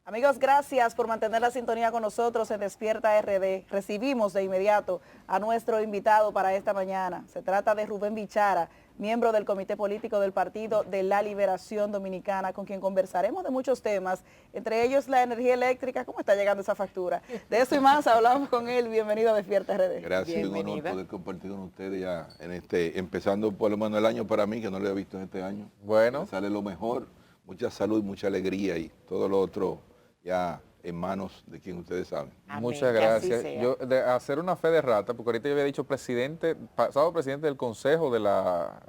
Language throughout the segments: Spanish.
Amigos, gracias por mantener la sintonía con nosotros en Despierta RD. Recibimos de inmediato a nuestro invitado para esta mañana. Se trata de Rubén Bichara, miembro del Comité Político del Partido de la Liberación Dominicana, con quien conversaremos de muchos temas, entre ellos la energía eléctrica. ¿Cómo está llegando esa factura? De eso y más hablamos con él. Bienvenido a Despierta RD. Gracias, un honor poder compartir con ustedes ya empezando por lo menos el año para mí, que no lo he visto en este año. Bueno. Que sale lo mejor, mucha salud, mucha alegría y todo lo otro ya en manos de quien ustedes saben. Amén. Muchas gracias. Yo de hacer una fe de rata, porque ahorita yo había dicho pasado presidente del Consejo de la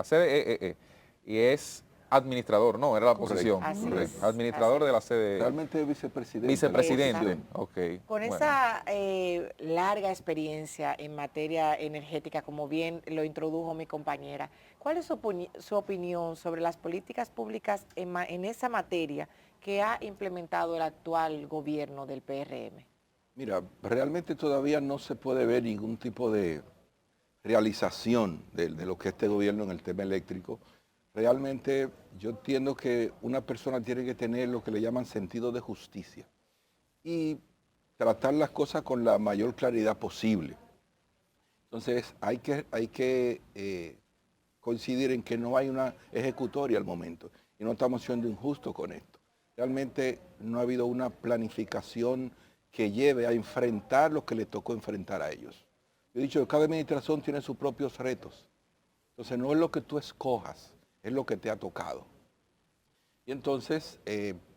CDEE, y es administrador, no, era la posición. Administrador de la CDEE. Realmente vicepresidente. Vicepresidente, ok. Con esa larga experiencia en materia energética, como bien lo introdujo mi compañera, ¿cuál es su opinión sobre las políticas públicas en esa materia que ha implementado el actual gobierno del PRM? Mira, realmente todavía no se puede ver ningún tipo de realización de lo que este gobierno en el tema eléctrico. Realmente yo entiendo que una persona tiene que tener lo que le llaman sentido de justicia y tratar las cosas con la mayor claridad posible. Entonces hay que coincidir en que no hay una ejecutoria al momento y no estamos siendo injustos con esto. Realmente no ha habido una planificación que lleve a enfrentar lo que le tocó enfrentar a ellos. Yo he dicho que cada administración tiene sus propios retos. Entonces no es lo que tú escojas, es lo que te ha tocado. Y entonces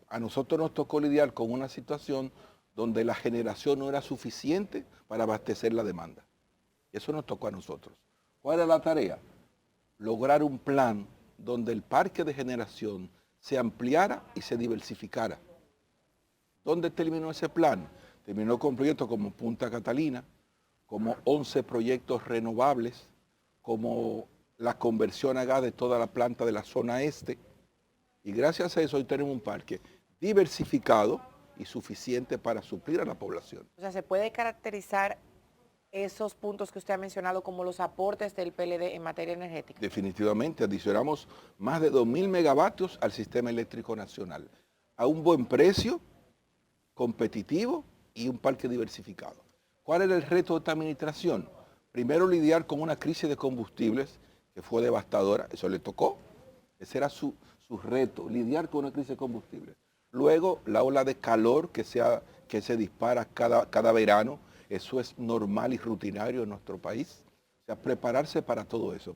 a nosotros nos tocó lidiar con una situación donde la generación no era suficiente para abastecer la demanda. Y eso nos tocó a nosotros. ¿Cuál era la tarea? Lograr un plan donde el parque de generación se ampliara y se diversificara. ¿Dónde terminó ese plan? Terminó con proyectos como Punta Catalina, como 11 proyectos renovables, como la conversión a gas de toda la planta de la zona este. Y gracias a eso hoy tenemos un parque diversificado y suficiente para suplir a la población. O sea, ¿se puede caracterizar esos puntos que usted ha mencionado como los aportes del PLD en materia energética? Definitivamente, adicionamos más de 2.000 megavatios al sistema eléctrico nacional, a un buen precio, competitivo y un parque diversificado. ¿Cuál era el reto de esta administración? Primero, lidiar con una crisis de combustibles que fue devastadora, eso le tocó, ese era su reto, lidiar con una crisis de combustibles. Luego, la ola de calor que se dispara cada verano, eso es normal y rutinario en nuestro país. O sea, prepararse para todo eso.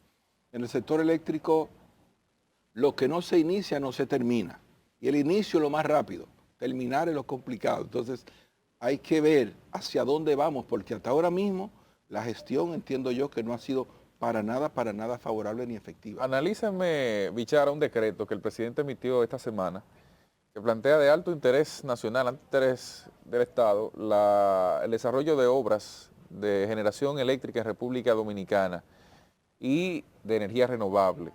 En el sector eléctrico, lo que no se inicia no se termina. Y el inicio es lo más rápido, terminar es lo complicado. Entonces, hay que ver hacia dónde vamos, porque hasta ahora mismo la gestión entiendo yo que no ha sido para nada favorable ni efectiva. Analícenme, Bichara, un decreto que el presidente emitió esta semana que plantea de alto interés nacional, alto interés del Estado, el desarrollo de obras de generación eléctrica en República Dominicana y de energía renovable.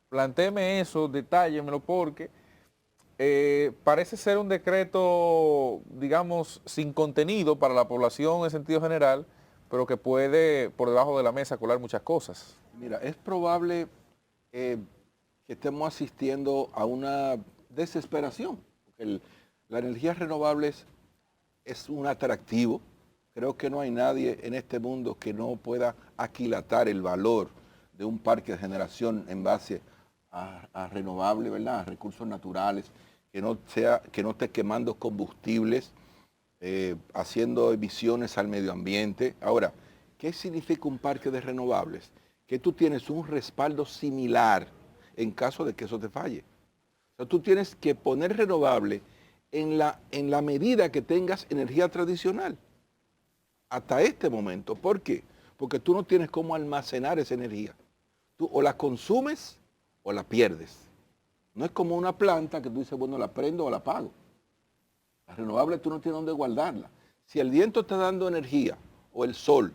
Plantéeme eso, detállemelo, porque parece ser un decreto, digamos, sin contenido para la población en sentido general, pero que puede por debajo de la mesa colar muchas cosas. Mira, es probable que estemos asistiendo a una desesperación. Porque la energía renovable es un atractivo. Creo que no hay nadie en este mundo que no pueda aquilatar el valor de un parque de generación en base a renovable, ¿verdad? A recursos naturales, que no esté quemando combustibles, haciendo emisiones al medio ambiente. Ahora, ¿qué significa un parque de renovables? Que tú tienes un respaldo similar en caso de que eso te falle. O sea, tú tienes que poner renovable en la medida que tengas energía tradicional. Hasta este momento. ¿Por qué? Porque tú no tienes cómo almacenar esa energía. Tú o la consumes o la pierdes. No es como una planta que tú dices, bueno, la prendo o la apago. La renovable tú no tienes dónde guardarla. Si el viento está dando energía o el sol,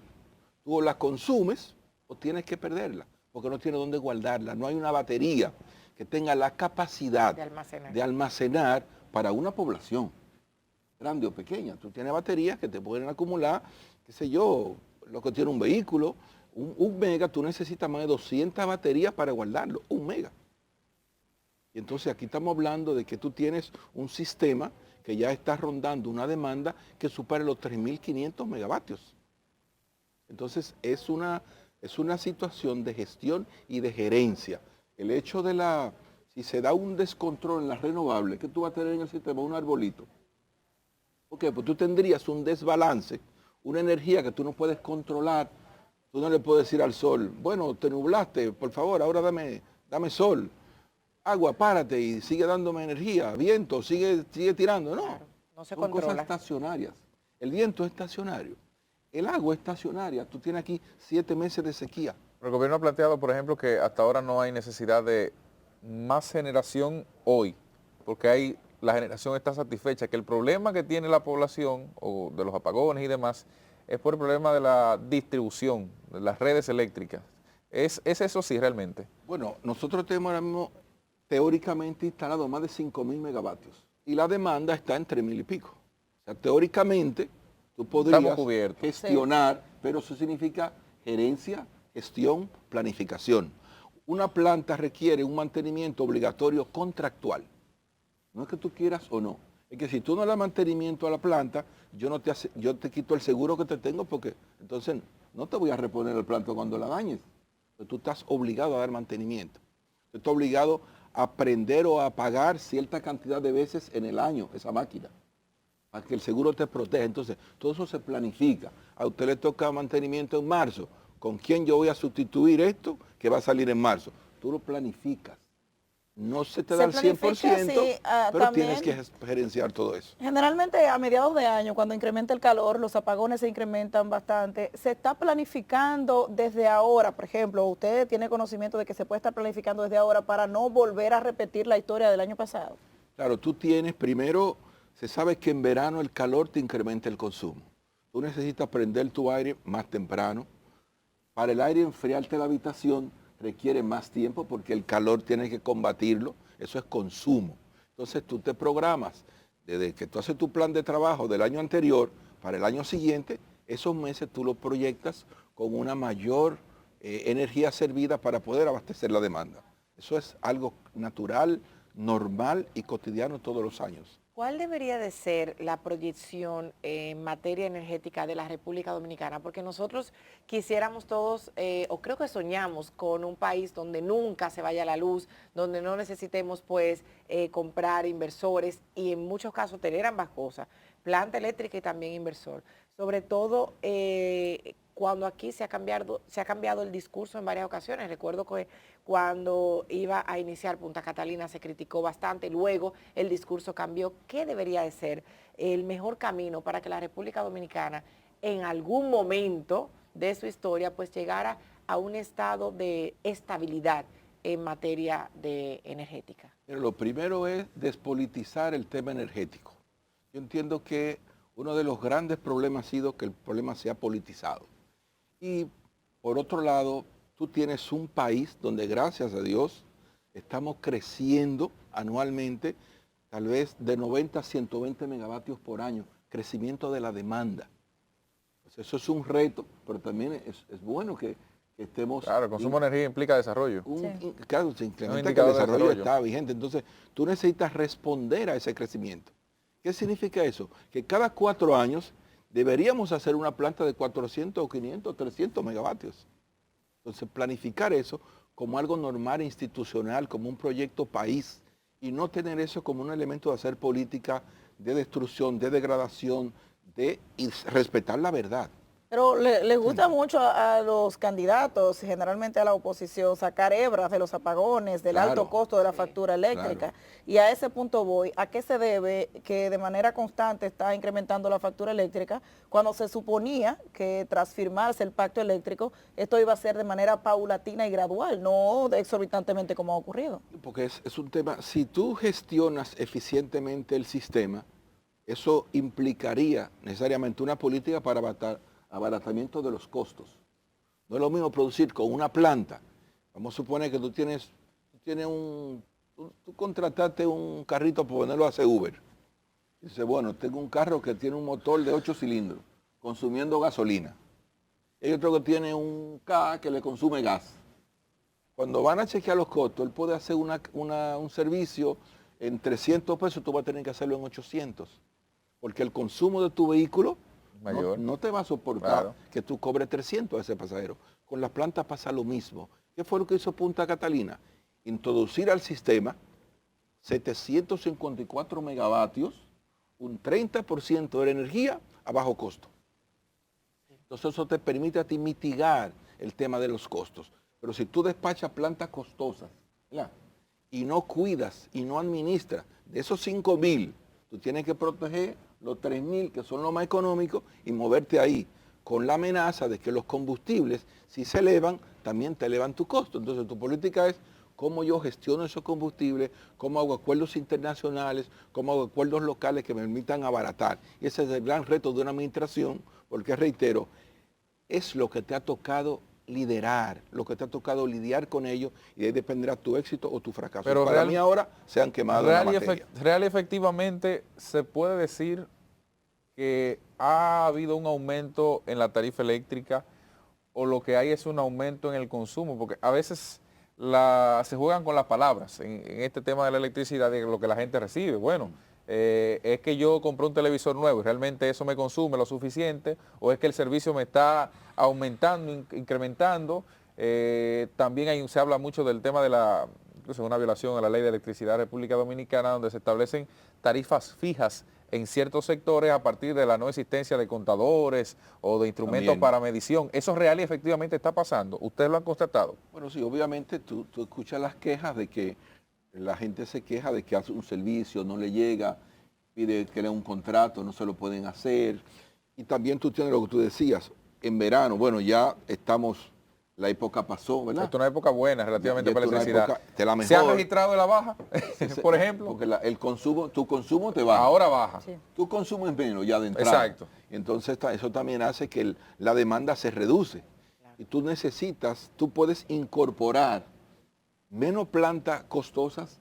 tú o la consumes o tienes que perderla, porque no tienes dónde guardarla. No hay una batería que tenga la capacidad de almacenar para una población, grande o pequeña. Tú tienes baterías que te pueden acumular, qué sé yo, lo que tiene un vehículo. Un mega, tú necesitas más de 200 baterías para guardarlo, un mega. Y entonces aquí estamos hablando de que tú tienes un sistema que ya está rondando una demanda que supera los 3.500 megavatios. Entonces es una situación de gestión y de gerencia. El hecho de si se da un descontrol en las renovables, ¿qué tú vas a tener en el sistema? Un arbolito. ¿Por qué? Pues tú tendrías un desbalance, una energía que tú no puedes controlar. Tú no le puedes decir al sol, bueno, te nublaste, por favor, ahora dame sol. Agua, párate y sigue dándome energía. Viento, sigue tirando. No, Claro, no se son controla. cosas estacionarias. El viento es estacionario. El agua es estacionaria. Tú tienes aquí 7 meses de sequía. El gobierno ha planteado, por ejemplo, que hasta ahora no hay necesidad de más generación hoy, porque la generación está satisfecha, que el problema que tiene la población, o de los apagones y demás, es por el problema de la distribución, de las redes eléctricas. ¿Es eso sí realmente? Bueno, nosotros tenemos ahora mismo teóricamente instalado más de 5.000 megavatios y la demanda está en 3.000 y pico. O sea, teóricamente tú podrías gestionar, pero eso significa gerencia, gestión, planificación. Una planta requiere un mantenimiento obligatorio contractual. No es que tú quieras o no. Es que si tú no le das mantenimiento a la planta, yo te quito el seguro que te tengo porque entonces no te voy a reponer el planta cuando la dañes. Tú estás obligado a dar mantenimiento. Tú estás obligado a prender o a pagar cierta cantidad de veces en el año esa máquina, para que el seguro te proteja. Entonces, todo eso se planifica. A usted le toca mantenimiento en marzo. ¿Con quién yo voy a sustituir esto que va a salir en marzo? Tú lo planificas. No se te da el 100%, sí, pero también, tienes que gerenciar todo eso. generalmente a mediados de año, cuando incrementa el calor, los apagones se incrementan bastante. ¿Se está planificando desde ahora? Por ejemplo, ¿usted tiene conocimiento de que se puede estar planificando desde ahora para no volver a repetir la historia del año pasado? Claro, tú tienes, primero, se sabe que en verano el calor te incrementa el consumo. Tú necesitas prender tu aire más temprano. Para el aire enfriarte la habitación requiere más tiempo porque el calor tienes que combatirlo, eso es consumo. Entonces tú te programas, desde que tú haces tu plan de trabajo del año anterior para el año siguiente, esos meses tú los proyectas con una mayor energía servida para poder abastecer la demanda. Eso es algo natural, normal y cotidiano todos los años. ¿Cuál debería de ser la proyección en materia energética de la República Dominicana? Porque nosotros quisiéramos todos, o creo que soñamos con un país donde nunca se vaya la luz, donde no necesitemos pues comprar inversores y en muchos casos tener ambas cosas, planta eléctrica y también inversor. Sobre todo cuando aquí se ha cambiado el discurso en varias ocasiones. Recuerdo que cuando iba a iniciar Punta Catalina se criticó bastante, luego el discurso cambió. ¿Qué debería de ser el mejor camino para que la República Dominicana en algún momento de su historia pues llegara a un estado de estabilidad en materia de energética? Pero lo primero es despolitizar el tema energético. Yo entiendo que uno de los grandes problemas ha sido que el problema se ha politizado. Y por otro lado, tú tienes un país donde, gracias a Dios, estamos creciendo anualmente tal vez de 90 a 120 megavatios por año, crecimiento de la demanda. Pues eso es un reto, pero también es bueno que estemos... Claro, el consumo de energía implica desarrollo. Claro, se incrementa que el desarrollo está vigente. Entonces, tú necesitas responder a ese crecimiento. ¿Qué significa eso? Que cada 4 años deberíamos hacer una planta de 400 o 500 o 300 megavatios. Entonces, planificar eso como algo normal e institucional, como un proyecto país, y no tener eso como un elemento de hacer política de destrucción, de degradación, y respetar la verdad. Pero les gusta mucho a los candidatos, generalmente a la oposición, sacar hebras de los apagones, del alto costo de la factura eléctrica. Claro. Y a ese punto voy, ¿a qué se debe que de manera constante está incrementando la factura eléctrica cuando se suponía que tras firmarse el pacto eléctrico esto iba a ser de manera paulatina y gradual, no exorbitantemente como ha ocurrido? Porque es un tema, si tú gestionas eficientemente el sistema, eso implicaría necesariamente una política para abaratamiento de los costos. No es lo mismo producir con una planta. Vamos a suponer que tú contrataste un carrito para ponerlo a hacer Uber. Dice, bueno, tengo un carro que tiene un motor de 8 cilindros, consumiendo gasolina. Hay otro que tiene un K que le consume gas. Cuando van a chequear los costos, él puede hacer un servicio en 300 pesos, tú vas a tener que hacerlo en 800. Porque el consumo de tu vehículo Mayor. no te va a soportar Claro. que tú cobres 300 a ese pasajero. Con las plantas pasa lo mismo. ¿Qué fue lo que hizo Punta Catalina? Introducir al sistema 754 megavatios, un 30% de la energía a bajo costo. Entonces eso te permite a ti mitigar el tema de los costos. Pero si tú despachas plantas costosas, ¿verdad?, y no cuidas y no administras, de esos 5.000, tú tienes que proteger los 3.000, que son los más económicos, y moverte ahí, con la amenaza de que los combustibles, si se elevan, también te elevan tu costo. Entonces tu política es cómo yo gestiono esos combustibles, cómo hago acuerdos internacionales, cómo hago acuerdos locales que me permitan abaratar. Y ese es el gran reto de una administración, porque reitero, es lo que te ha tocado liderar, lo que te ha tocado lidiar con ellos, y de ahí dependerá tu éxito o tu fracaso. Pero para mí ahora se han quemado en la materia. Real y efectivamente se puede decir que ha habido un aumento en la tarifa eléctrica, o lo que hay es un aumento en el consumo, porque a veces se juegan con las palabras en este tema de la electricidad, de lo que la gente recibe. Bueno, es que yo compré un televisor nuevo y realmente eso me consume lo suficiente, o es que el servicio me está aumentando, incrementando. También se habla mucho del tema de incluso una violación a la ley de electricidad de República Dominicana, donde se establecen tarifas fijas en ciertos sectores a partir de la no existencia de contadores o de instrumentos También. para medición. ¿Eso real y efectivamente está pasando? ¿Ustedes lo han constatado? Bueno, sí, obviamente tú escuchas las quejas de que la gente se queja de que hace un servicio, no le llega, pide que le dé un contrato, no se lo pueden hacer. Y también tú tienes lo que tú decías, en verano, bueno, ya estamos, la época pasó, ¿verdad? Esto es una época buena relativamente Ya para la esto es una electricidad. época de la ¿Se ha mejor. registrado la baja, por ejemplo? Porque tu consumo te baja. Ahora baja. Sí. Tu consumo es menos ya de entrada. Exacto. Entonces eso también hace que la demanda se reduce. Y tú puedes incorporar menos plantas costosas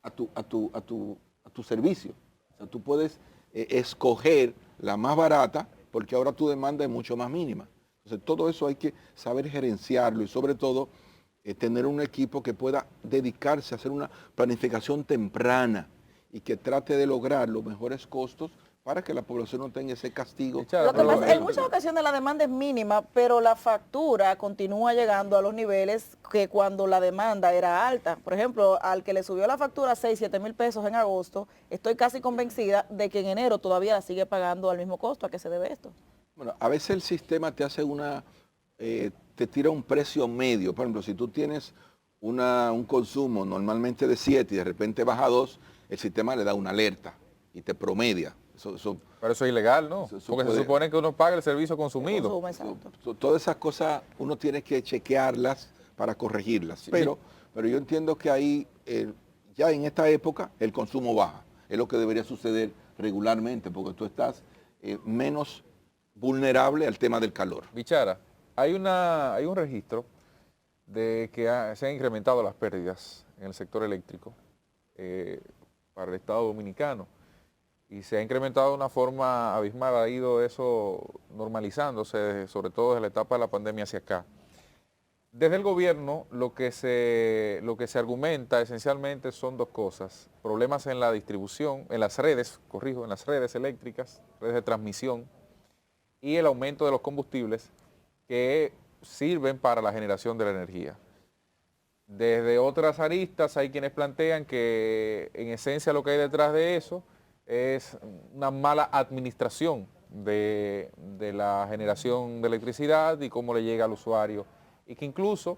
a tu servicio. O sea, tú puedes escoger la más barata, porque ahora tu demanda es mucho más mínima. Entonces todo eso hay que saber gerenciarlo, y sobre todo tener un equipo que pueda dedicarse a hacer una planificación temprana y que trate de lograr los mejores costos para que la población no tenga ese castigo. Echar- Lo que Pero- pasa, en muchas ocasiones la demanda es mínima, pero la factura continúa llegando a los niveles que cuando la demanda era alta. Por ejemplo, al que le subió la factura 6, 7 mil pesos en agosto, estoy casi convencida de que en enero todavía la sigue pagando al mismo costo. ¿A qué se debe esto? Bueno, a veces el sistema te hace te tira un precio medio. Por ejemplo, si tú tienes un consumo normalmente de 7 y de repente baja a 2, el sistema le da una alerta y te promedia. Pero eso es ilegal, ¿no? Eso Porque puede- se supone que uno paga el servicio consumido. Consumo, exacto. Todas esas cosas uno tiene que chequearlas para corregirlas. Sí. Pero yo entiendo que ahí, ya en esta época, el consumo baja. Es lo que debería suceder regularmente, porque tú estás menos vulnerable al tema del calor. Bichara, hay un registro de que se han incrementado las pérdidas en el sector eléctrico para el Estado Dominicano, y se ha incrementado de una forma abismal. Ha ido eso normalizándose, sobre todo desde la etapa de la pandemia hacia acá. Desde el gobierno lo que se argumenta esencialmente son dos cosas: problemas en la distribución, en las redes eléctricas, redes de transmisión, y el aumento de los combustibles que sirven para la generación de la energía. Desde otras aristas hay quienes plantean que en esencia lo que hay detrás de eso es una mala administración de la generación de electricidad y cómo le llega al usuario, y que incluso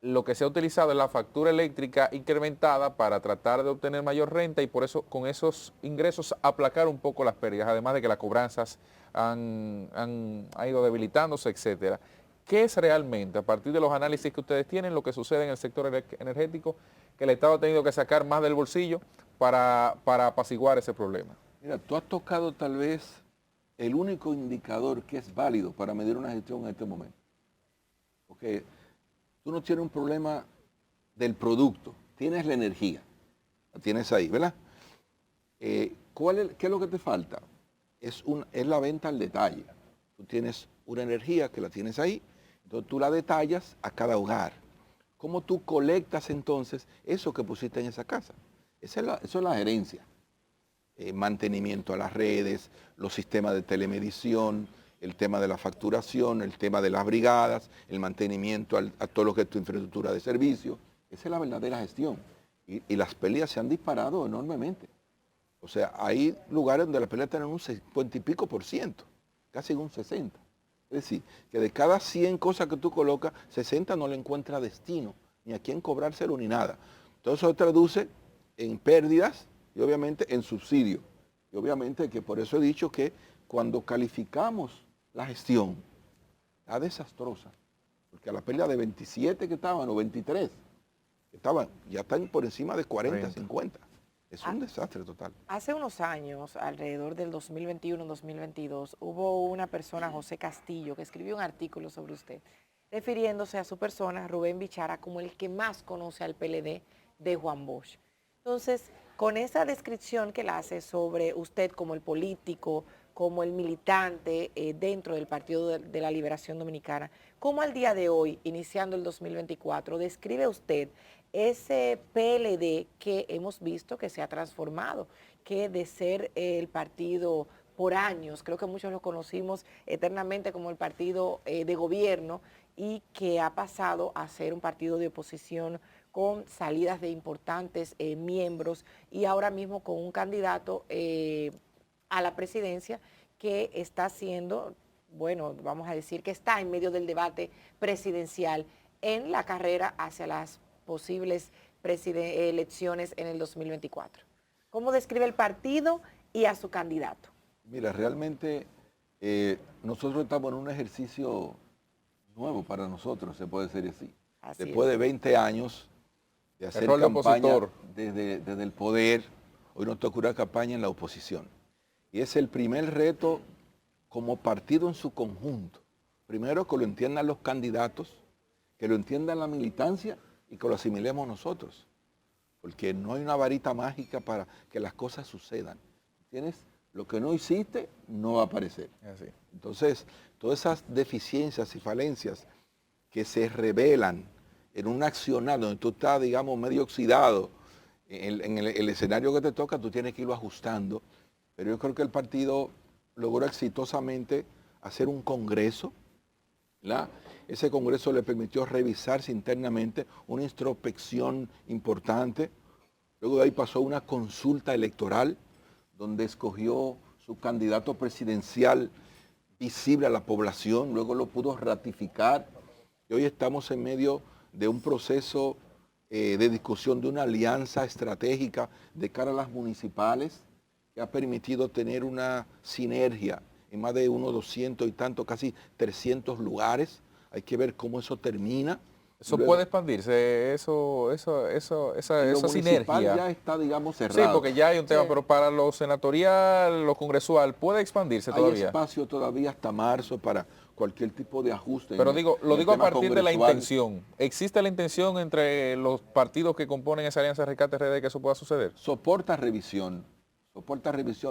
lo que se ha utilizado es la factura eléctrica incrementada para tratar de obtener mayor renta, y por eso con esos ingresos aplacar un poco las pérdidas, además de que las cobranzas han ido debilitándose, etcétera. ¿Qué es realmente, a partir de los análisis que ustedes tienen, lo que sucede en el sector energético, que el Estado ha tenido que sacar más del bolsillo para apaciguar ese problema? Mira, tú has tocado tal vez el único indicador que es válido para medir una gestión en este momento. Porque tú no tienes un problema del producto, tienes la energía, la tienes ahí, ¿verdad? ¿Qué es lo que te falta? Es la venta al detalle. Tú tienes una energía que la tienes ahí, entonces tú la detallas a cada hogar. ¿cómo tú colectas entonces eso que pusiste en esa casa? Eso es la gerencia. Mantenimiento a las redes, los sistemas de telemedición, el tema de la facturación, el tema de las brigadas, el mantenimiento a todo lo que es tu infraestructura de servicio. Esa es la verdadera gestión. Y las peleas se han disparado enormemente. O sea, hay lugares donde las peleas tienen un 50 y pico %, casi un 60%. Es decir, que de cada 100 cosas que tú colocas, 60 no le encuentra destino, ni a quién cobrárselo, ni nada. Todo eso se traduce en pérdidas y obviamente en subsidio. Y obviamente que por eso he dicho que cuando calificamos la gestión, está desastrosa. Porque a la pérdida de 27 que estaban, o 23, que estaban, ya están por encima de 40, 50. Es un desastre total. Hace unos años, alrededor del 2021-2022, hubo una persona, José Castillo, que escribió un artículo sobre usted, refiriéndose a su persona, Rubén Bichara, como el que más conoce al PLD de Juan Bosch. Entonces, con esa descripción que él hace sobre usted como el político, como el militante dentro del Partido de la Liberación Dominicana, ¿cómo al día de hoy, iniciando el 2024, describe usted ese PLD que hemos visto que se ha transformado, que de ser el partido por años, creo que muchos lo conocimos eternamente como el partido de gobierno, y que ha pasado a ser un partido de oposición con salidas de importantes miembros, y ahora mismo con un candidato a la presidencia que está haciendo, bueno, vamos a decir que está en medio del debate presidencial en la carrera hacia las posibles elecciones en el 2024. ¿Cómo describe el partido y a su candidato? Mira, realmente nosotros estamos en un ejercicio nuevo para nosotros, se puede decir así. Después de 20 años de hacer campaña desde el poder, hoy nos toca una campaña en la oposición. Y es el primer reto como partido en su conjunto. Primero, que lo entiendan los candidatos, que lo entiendan la militancia y que lo asimilemos nosotros. Porque no hay una varita mágica para que las cosas sucedan. ¿Tienes? Lo que no hiciste no va a aparecer. Así. Entonces, todas esas deficiencias y falencias que se revelan en un accionar donde tú estás, digamos, medio oxidado, en el escenario que te toca, tú tienes que irlo ajustando. Pero yo creo que el partido logró exitosamente hacer un congreso, ¿verdad? Ese congreso le permitió revisarse internamente, una introspección importante. Luego de ahí pasó una consulta electoral, donde escogió su candidato presidencial visible a la población, luego lo pudo ratificar. Y hoy estamos en medio de un proceso de discusión de una alianza estratégica de cara a las municipales, que ha permitido tener una sinergia en más de unos 200 y tanto, casi 300 lugares. Hay que ver cómo eso termina. Eso luego puede expandirse, esa sinergia. Ya está, digamos, cerrado. Sí, porque ya hay un tema, sí. Pero para lo senatorial, lo congresual, ¿puede expandirse todavía? Hay espacio todavía hasta marzo para cualquier tipo de ajuste. Pero lo digo a partir de la intención. ¿Existe la intención entre los partidos que componen esa alianza Rescate RD que eso pueda suceder? Soporta revisión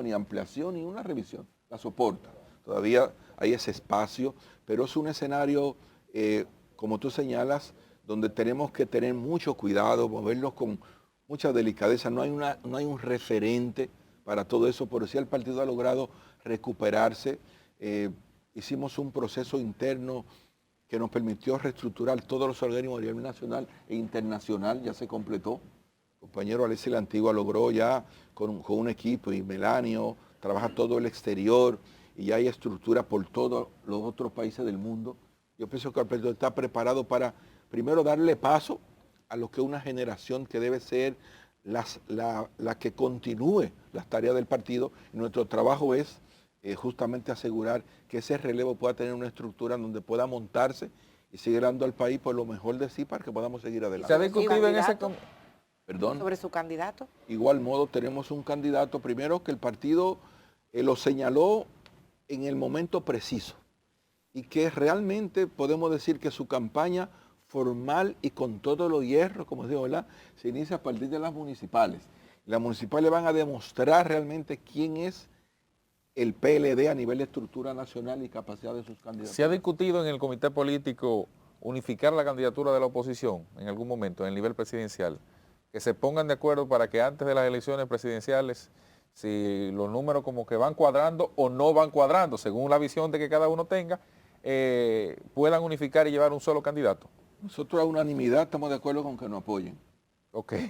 y ampliación, y una revisión, la soporta. Todavía hay ese espacio, pero es un escenario, como tú señalas, donde tenemos que tener mucho cuidado, movernos con mucha delicadeza. No hay un referente para todo eso, pero sí el partido ha logrado recuperarse. Hicimos un proceso interno que nos permitió reestructurar todos los organismos a nivel nacional e internacional, ya se completó. El compañero Alexis La Antigua logró ya con un equipo, y Melanio trabaja todo el exterior, y ya hay estructura por todos los otros países del mundo. Yo pienso que el partido está preparado para, primero, darle paso a lo que es una generación que debe ser la que continúe las tareas del partido. Y nuestro trabajo es justamente asegurar que ese relevo pueda tener una estructura donde pueda montarse y seguir dando al país por lo mejor de sí para que podamos seguir adelante. ¿Se ha discutido en ese... ¿Perdón? ¿Sobre su candidato? Igual modo, tenemos un candidato, primero, que el partido lo señaló en el momento preciso, y que realmente podemos decir que su campaña formal y con todos los hierros, como digo, ¿verdad?, se inicia a partir de las municipales. Las municipales van a demostrar realmente quién es el PLD a nivel de estructura nacional y capacidad de sus candidatos. ¿Se ha discutido en el comité político unificar la candidatura de la oposición en algún momento en el nivel presidencial, que se pongan de acuerdo para que antes de las elecciones presidenciales, si los números como que van cuadrando o no van cuadrando, según la visión de que cada uno tenga, puedan unificar y llevar un solo candidato? Nosotros a unanimidad estamos de acuerdo con que nos apoyen. Ok. ¿Y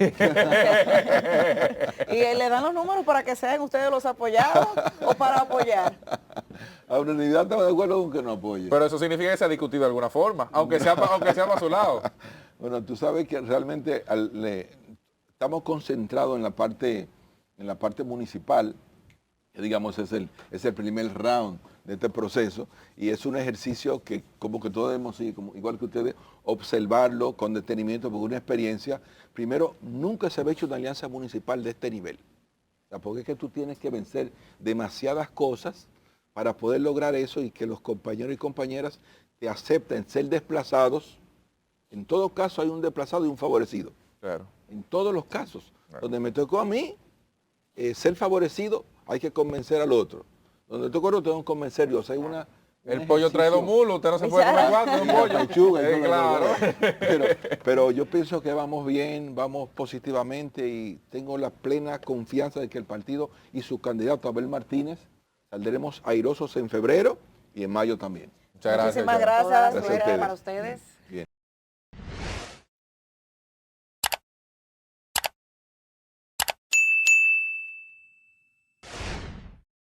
le dan los números para que sean ustedes los apoyados o para apoyar? A unanimidad estamos de acuerdo con que nos apoyen. Pero eso significa que se ha discutido de alguna forma, aunque sea para su lado. Bueno, tú sabes que realmente estamos concentrados en la parte municipal, que digamos es el primer round de este proceso, y es un ejercicio que como que todos debemos, igual que ustedes, observarlo con detenimiento, porque una experiencia, primero, nunca se había hecho una alianza municipal de este nivel. O sea, porque es que tú tienes que vencer demasiadas cosas para poder lograr eso y que los compañeros y compañeras te acepten ser desplazados. En todo caso hay un desplazado y un favorecido. Claro. En todos los casos. Claro. Donde me tocó a mí ser favorecido, hay que convencer al otro. Donde tocó otro, tengo que convencer yo. O sea, el pollo trae 2 mulos, usted no se puede comer 4 de un pollo. Pechuga, claro. Pero yo pienso que vamos bien, vamos positivamente y tengo la plena confianza de que el partido y su candidato Abel Martínez saldremos airosos en febrero y en mayo también. Muchas gracias. Muchísimas Todas las gracias. Gracias a suerte ustedes. para ustedes.